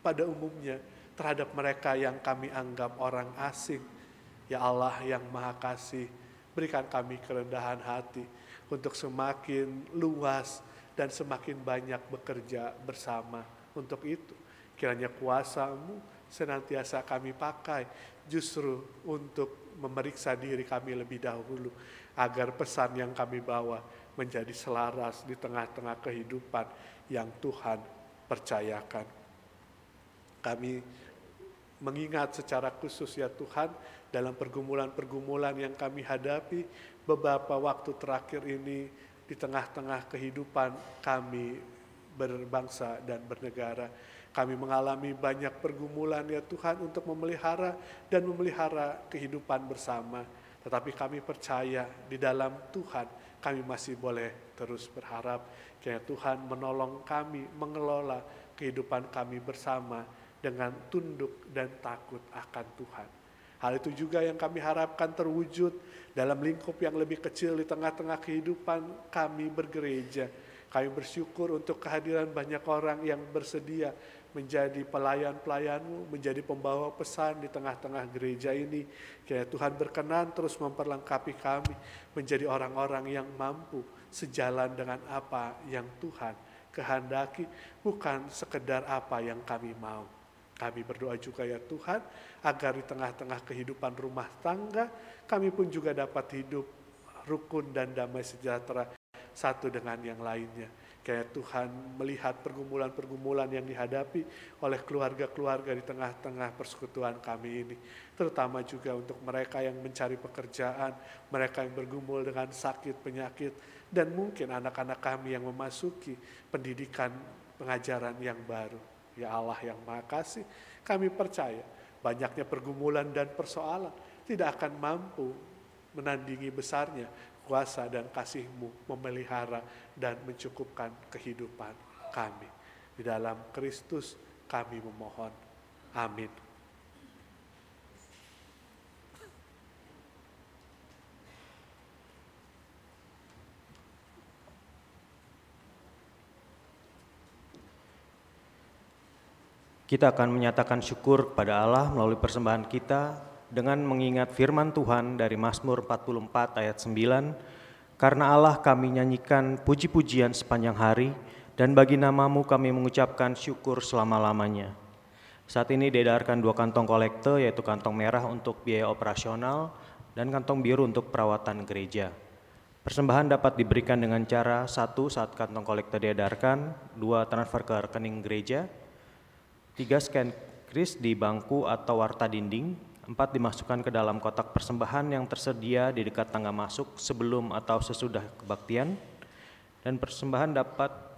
pada umumnya terhadap mereka yang kami anggap orang asing. Ya Allah yang Maha Kasih, berikan kami kerendahan hati untuk semakin luas dan semakin banyak bekerja bersama untuk itu. Kiranya kuasa-Mu senantiasa kami pakai justru untuk memeriksa diri kami lebih dahulu, agar pesan yang kami bawa menjadi selaras di tengah-tengah kehidupan yang Tuhan percayakan. Kami mengingat secara khusus ya Tuhan, dalam pergumulan-pergumulan yang kami hadapi beberapa waktu terakhir ini, di tengah-tengah kehidupan kami berbangsa dan bernegara. Kami mengalami banyak pergumulan ya Tuhan untuk memelihara kehidupan bersama. Tetapi kami percaya di dalam Tuhan kami masih boleh terus berharap. Kiranya Tuhan menolong kami mengelola kehidupan kami bersama dengan tunduk dan takut akan Tuhan. Hal itu juga yang kami harapkan terwujud dalam lingkup yang lebih kecil di tengah-tengah kehidupan kami bergereja. Kami bersyukur untuk kehadiran banyak orang yang bersedia menjadi pelayan-pelayan-Mu, menjadi pembawa pesan di tengah-tengah gereja ini. Kiranya Tuhan berkenan terus memperlengkapi kami menjadi orang-orang yang mampu sejalan dengan apa yang Tuhan kehendaki, bukan sekedar apa yang kami mau. Kami berdoa juga ya Tuhan, agar di tengah-tengah kehidupan rumah tangga, kami pun juga dapat hidup rukun dan damai sejahtera satu dengan yang lainnya. Kayak Tuhan melihat pergumulan-pergumulan yang dihadapi oleh keluarga-keluarga di tengah-tengah persekutuan kami ini. Terutama juga untuk mereka yang mencari pekerjaan, mereka yang bergumul dengan sakit, penyakit, dan mungkin anak-anak kami yang memasuki pendidikan pengajaran yang baru. Ya Allah yang Maha Kasih, kami percaya banyaknya pergumulan dan persoalan tidak akan mampu menandingi besarnya kuasa dan kasih-Mu memelihara dan mencukupkan kehidupan kami. Di dalam Kristus kami memohon. Amin. Kita akan menyatakan syukur kepada Allah melalui persembahan kita dengan mengingat firman Tuhan dari Mazmur 44 ayat 9. Karena Allah kami nyanyikan puji-pujian sepanjang hari, dan bagi nama-Mu kami mengucapkan syukur selama-lamanya. Saat ini diedarkan 2 kantong kolekte, yaitu kantong merah untuk biaya operasional dan kantong biru untuk perawatan gereja. Persembahan dapat diberikan dengan cara: 1. Saat kantong kolekte diedarkan, 2. Transfer ke rekening gereja, 3. Scan kris di bangku atau warta dinding, 4. Dimasukkan ke dalam kotak persembahan yang tersedia di dekat tangga masuk sebelum atau sesudah kebaktian, dan persembahan dapat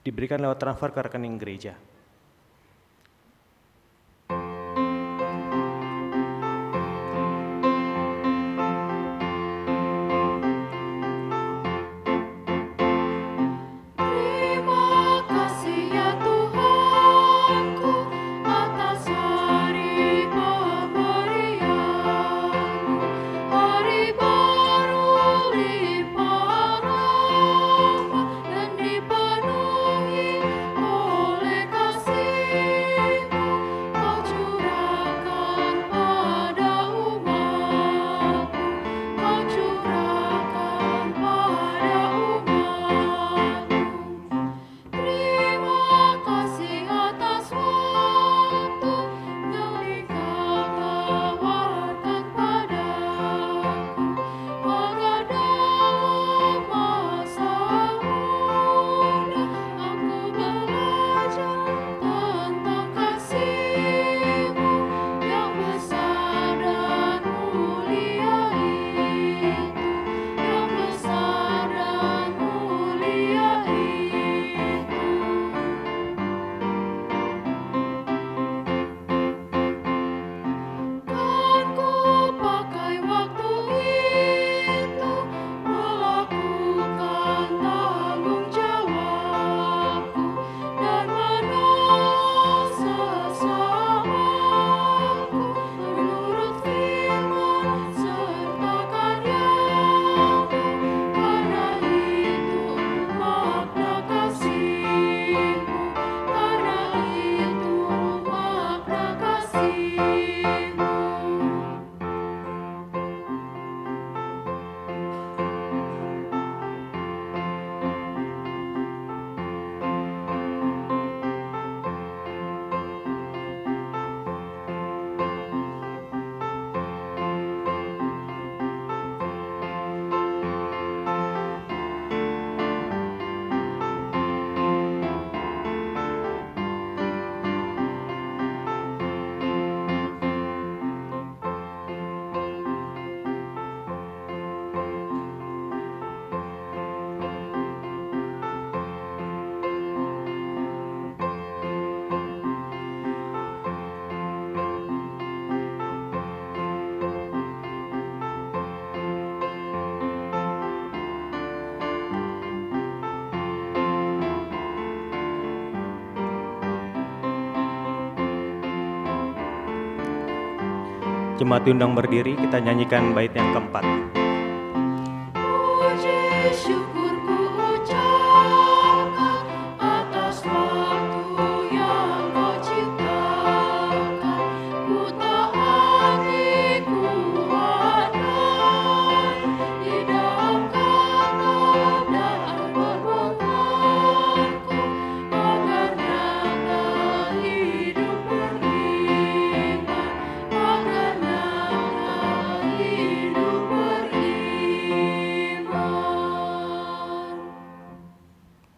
diberikan lewat transfer ke rekening gereja. Jemaat diundang berdiri, kita nyanyikan bait yang keempat. Puji syukurku ucapkan atas waktu yang Kau ciptakan. Ku taati, ku kuatkan di dalam kata dan perbuatanku, agar nyata hidup beriman, agar nyata hidup beriman.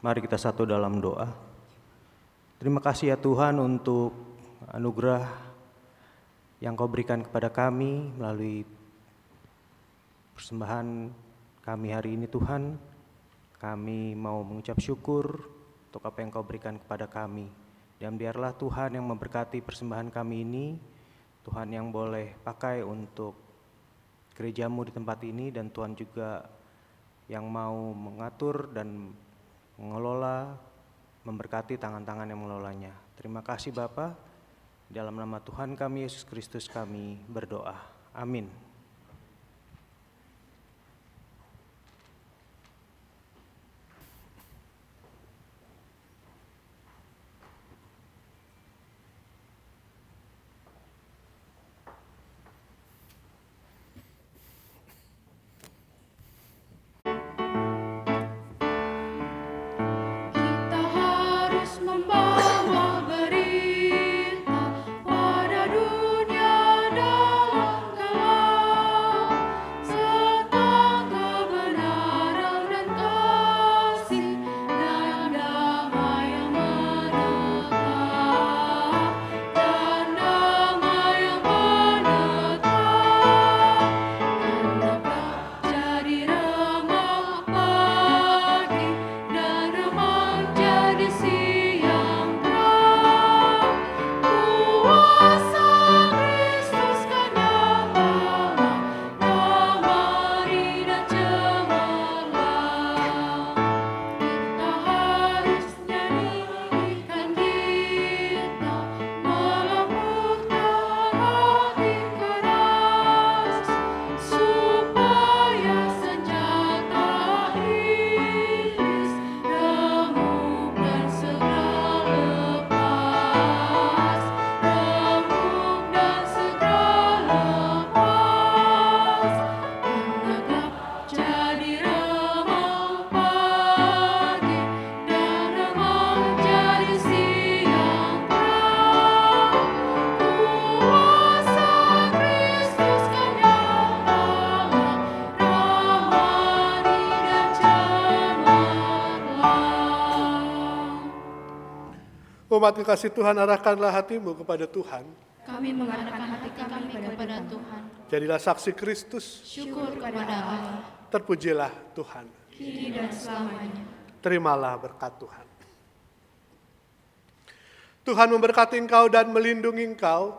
Mari kita satu dalam doa. Terima kasih ya Tuhan untuk anugerah yang Kau berikan kepada kami melalui persembahan kami hari ini Tuhan. Kami mau mengucap syukur untuk apa yang Kau berikan kepada kami. Dan biarlah Tuhan yang memberkati persembahan kami ini. Tuhan yang boleh pakai untuk gerejamu di tempat ini, dan Tuhan juga yang mau mengatur dan mengelola, memberkati tangan-tangan yang mengelolanya. Terima kasih Bapa. Dalam nama Tuhan kami Yesus Kristus kami berdoa. Amin. Kita harus membawa berita pada dunia dalam gelap tentang kebenaran dan kasih dan damai yang menetap, dan damai yang menetap. Karena jadi remang pagi dan remang jadi siang terang, kuasa Kristus kan nyata, ramai dan cemerlang. Kita harus nyanyikan kita, melembutkan hati keras, supaya senjata iblis remuk dan segera lepas, remuk dan segera lepas. Karena gelap jadi remang pagi dan remang jadi siang terang, kuasa Kristus kan nyata, ramai dan cemerlang. Umat kekasih Tuhan, arahkanlah hatimu kepada Tuhan. Kami mengarahkan hati kami kepada Tuhan. Jadilah saksi Kristus, Syukur kepada Allah, terpujilah Tuhan. kini dan selamanya. Terimalah berkat Tuhan. Tuhan memberkati engkau dan melindungi engkau.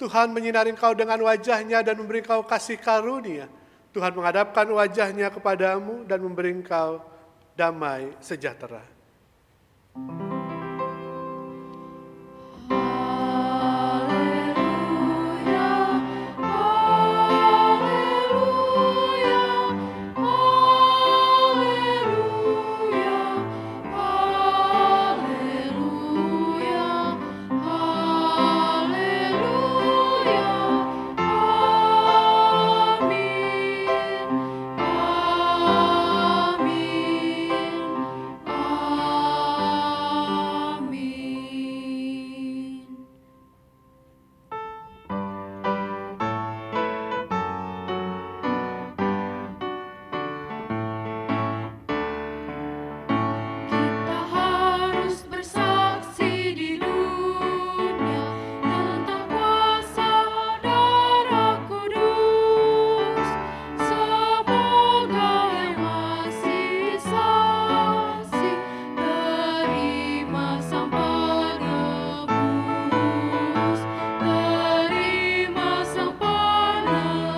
Tuhan menyinari engkau dengan wajahnya dan memberi engkau kasih karunia. Tuhan menghadapkan wajahnya kepadamu dan memberi engkau damai sejahtera. Haleluya, haleluya, haleluya, haleluya, haleluya, amin, amin. Kita harus bersaksi di dunia tentang kuasa darah kudus. Semoga yang masih saksi terima sang penebus, terima sang penebus.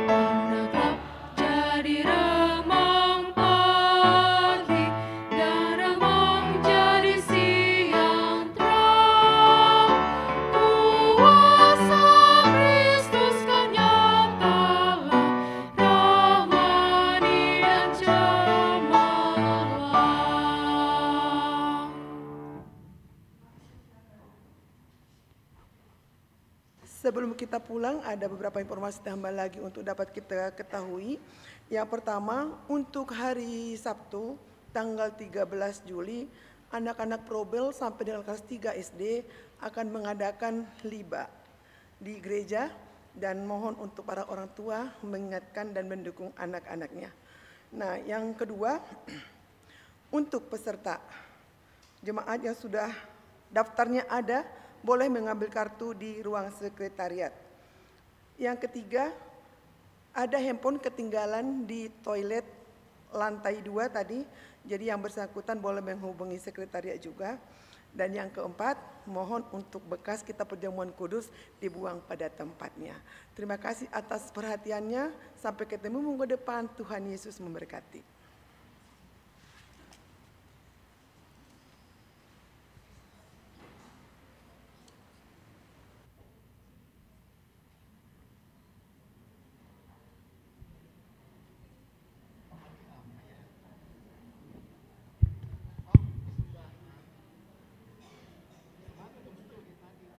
Karena gelap jadi remang pagi dan remang jadi siang terang, kuasa Kristus kan nyata, ramai dan cemerlang. Sebelum kita pulang, ada beberapa informasi tambahan lagi untuk dapat kita ketahui. Yang pertama, untuk hari Sabtu, tanggal 13 Juli, anak-anak Probel sampai dengan kelas 3 SD akan mengadakan liba di gereja, dan mohon untuk para orang tua mengingatkan dan mendukung anak-anaknya. Nah, yang kedua, untuk peserta jemaat yang sudah daftarnya ada, boleh mengambil kartu di ruang sekretariat. Yang ketiga, ada handphone ketinggalan di toilet lantai 2 tadi, jadi yang bersangkutan boleh menghubungi sekretariat juga. Dan yang keempat, mohon untuk bekas kitab perjamuan kudus dibuang pada tempatnya. Terima kasih atas perhatiannya. Sampai ketemu minggu depan. Tuhan Yesus memberkati.